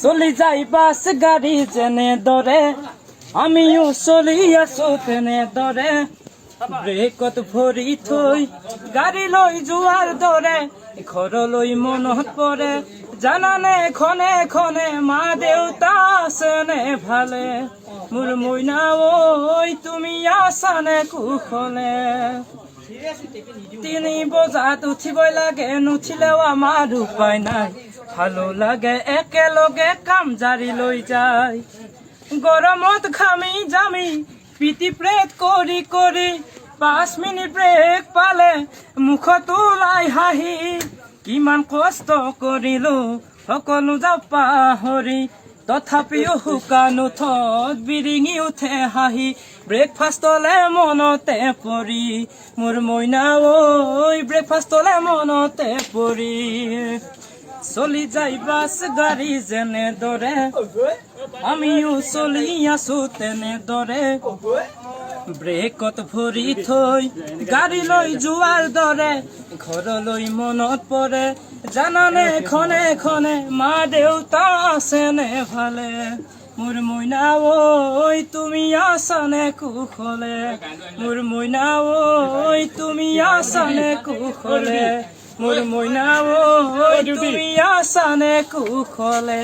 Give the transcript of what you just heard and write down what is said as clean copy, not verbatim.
চলি যাই বাস গাড়ী যেনে দৰে আমিও চলি আছো তেনে দৰে ব্ৰেকত ভৰি থৈ গাড়ী লৈ যোৱাৰ দৰে ঘৰলৈ মনত পৰে জানানে খনে খনে মা দেউতা আছেনে ভালে মোৰ মইনা ঐ তুমি আছানে কুশলে 3 বজাত উঠিবই লাগে নুঠিলেও আমাৰ উপায় নাই ভালো লাগে একেলগে কাম জাৰি লৈ যায় গৰমত ঘামি জামি পিটি প্ৰেট কৰি কৰি 5 মিনিট ব্ৰেক পালে মুখত ওলাই হাঁহি কিমান কষ্ট কৰিলো সকলো যাও পাহৰি তথাপিও শুকান উঠত বিৰিঙি উঠে হাঁহি ব্ৰেকফাষ্টলে মনতে পৰি মোৰ মইনা ঐ ব্ৰেকফাষ্টলে মনতে পৰি চলি যাই বাস গাড়ী যেনে দৰে আমিও চলি আছো তেনে দৰে ব্ৰেকত ভৰি থৈ গাড়ী লৈ যোৱাৰ দৰে ঘৰলৈ মনত পৰে জানানে খনে খনে মা দেউতা আছেনে ভালে মোৰ মইনা ঐ তুমি আছানে কুশলে মোৰ মইনা ঐ তুমি আছানে কুশলে মোৰ মইনা ঐ তুমি আছানে কুশলে